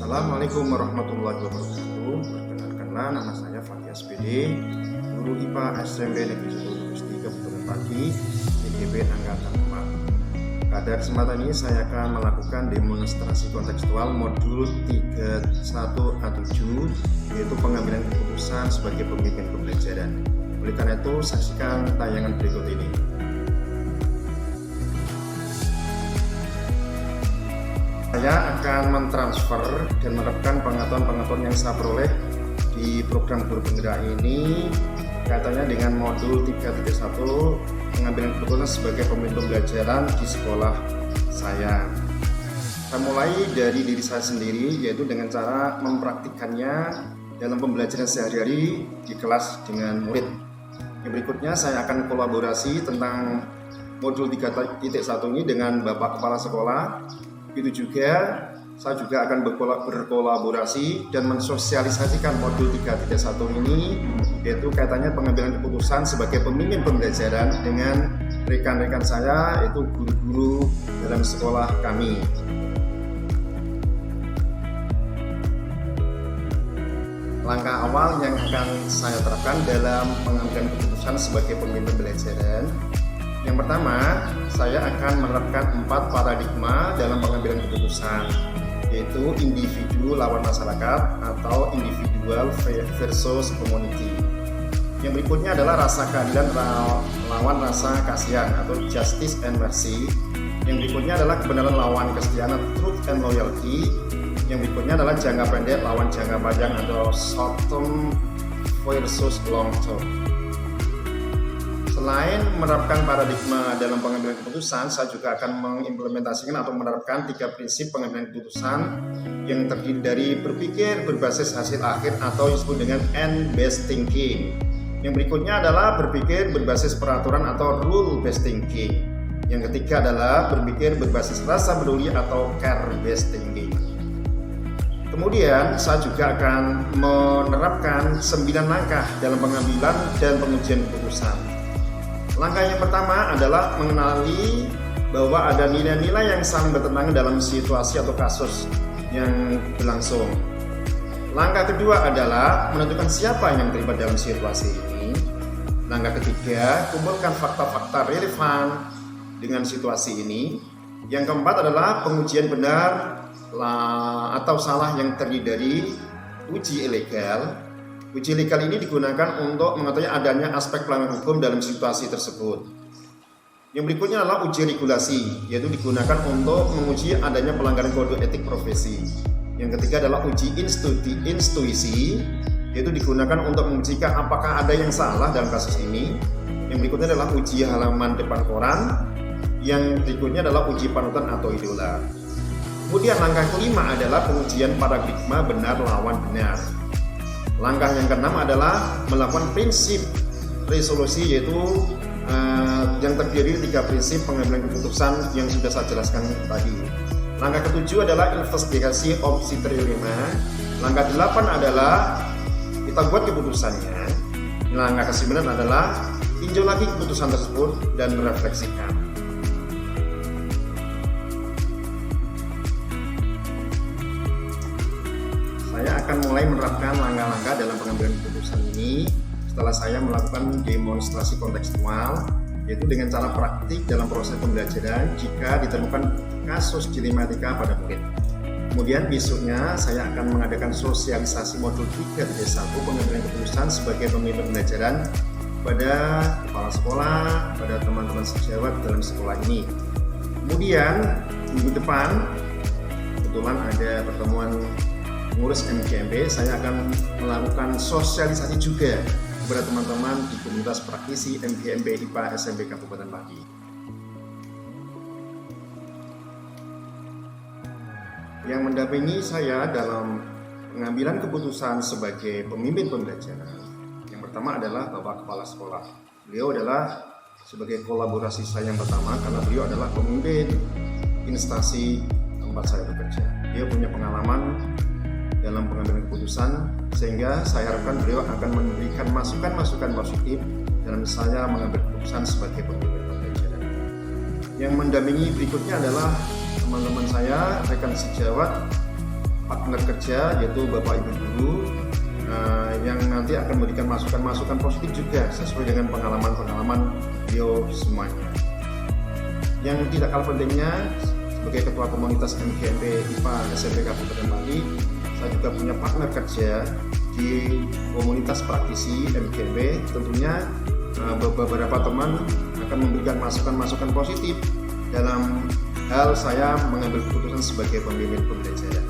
Assalamualaikum warahmatullahi wabarakatuh. Perkenalkanlah, nama saya Fatih SPD, guru IPA SMP Negeri 1 Gusti Kabupaten Pati, PGB Angkatan 4. Pada kesempatan ini saya akan melakukan demonstrasi kontekstual modul 31A7, yaitu pengambilan keputusan sebagai pemimpin pembelajaran. Oleh karena itu, saksikan tayangan berikut ini. Saya akan mentransfer dan menerapkan pengetahuan-pengetahuan yang saya peroleh di program guru penggerak ini kaitannya dengan modul 331 pengambilan keputusan sebagai pemimpin pembelajaran di sekolah saya. Saya mulai dari diri saya sendiri, yaitu dengan cara mempraktikkannya dalam pembelajaran sehari-hari di kelas dengan murid. Yang berikutnya saya akan kolaborasi tentang modul 3.1 ini dengan Bapak Kepala Sekolah. Itu juga saya juga akan berkolaborasi dan mensosialisasikan modul 3.1 ini, yaitu kaitannya pengambilan keputusan sebagai pemimpin pembelajaran dengan rekan-rekan saya, yaitu guru-guru dalam sekolah kami. Langkah awal yang akan saya terapkan dalam pengambilan keputusan sebagai pemimpin pembelajaran, yang pertama, saya akan menerapkan 4 paradigma dalam pengambilan keputusan, yaitu individu lawan masyarakat atau individual versus community. Yang berikutnya adalah rasa keadilan lawan rasa kasihan atau justice and mercy. Yang berikutnya adalah kebenaran lawan kesetiaan, truth and loyalty. Yang berikutnya adalah jangka pendek lawan jangka panjang atau short term versus long term. Selain menerapkan paradigma dalam pengambilan keputusan, saya juga akan mengimplementasikan atau menerapkan 3 prinsip pengambilan keputusan yang terdiri dari berpikir berbasis hasil akhir atau yang disebut dengan end-based thinking. Yang berikutnya adalah berpikir berbasis peraturan atau rule-based thinking. Yang ketiga adalah berpikir berbasis rasa peduli atau care-based thinking. Kemudian saya juga akan menerapkan 9 langkah dalam pengambilan dan pengujian keputusan. Langkah yang pertama adalah mengenali bahwa ada nilai-nilai yang saling bertentangan dalam situasi atau kasus yang berlangsung. Langkah kedua adalah menentukan siapa yang terlibat dalam situasi ini. Langkah ketiga, kumpulkan fakta-fakta relevan dengan situasi ini. Yang keempat adalah pengujian benar atau salah yang terdiri dari uji ilegal. Uji legal ini digunakan untuk mengetahui adanya aspek pelanggaran hukum dalam situasi tersebut. Yang berikutnya adalah uji regulasi, yaitu digunakan untuk menguji adanya pelanggaran kode etik profesi. Yang ketiga adalah uji intuisi, yaitu digunakan untuk membuktikan apakah ada yang salah dalam kasus ini. Yang berikutnya adalah uji halaman depan koran. Yang berikutnya adalah uji panutan atau idola. Kemudian langkah kelima adalah pengujian paradigma benar lawan benar. Langkah yang keenam adalah melakukan prinsip resolusi, yaitu yang terdiri dari 3 prinsip pengambilan keputusan yang sudah saya jelaskan tadi. Langkah ketujuh adalah investigasi opsi trilema. Langkah 8 adalah kita buat keputusannya. Langkah ke-9 adalah tinjau lagi keputusan tersebut dan merefleksikan. Saya akan mulai menerapkan langkah-langkah dalam pengambilan keputusan ini setelah saya melakukan demonstrasi kontekstual, yaitu dengan cara praktik dalam proses pembelajaran jika ditemukan kasus dilematika pada murid. Kemudian besoknya saya akan mengadakan sosialisasi modul 3.1 pengambilan keputusan sebagai pemimpin pembelajaran pada kepala sekolah, pada teman-teman sejawat dalam sekolah ini. Kemudian minggu depan kebetulan ada pertemuan pengurus MGMP, saya akan melakukan sosialisasi juga kepada teman-teman di komunitas praktisi MGMP IPA SMP Kabupaten Pati. Yang mendampingi saya dalam pengambilan keputusan sebagai pemimpin pembelajaran, yang pertama adalah Bapak Kepala Sekolah. Beliau adalah sebagai kolaborasi saya yang pertama karena beliau adalah pemimpin instansi tempat saya bekerja. Dia punya pengalaman dalam pengambilan keputusan, sehingga saya harapkan beliau akan memberikan masukan-masukan positif dalam saya mengambil keputusan sebagai pemimpin pembelajaran. Yang mendampingi berikutnya adalah teman-teman saya, rekan sejawat partner kerja, yaitu Bapak Ibu Guru, yang nanti akan memberikan masukan-masukan positif juga sesuai dengan pengalaman-pengalaman beliau semuanya. Yang tidak kalah pentingnya, sebagai Ketua Komunitas MGMP IPA SMP Kabupaten Bali, saya juga punya partner kerja di komunitas praktisi MGMP. Tentunya beberapa teman akan memberikan masukan-masukan positif dalam hal saya mengambil keputusan sebagai pemimpin pembelajaran.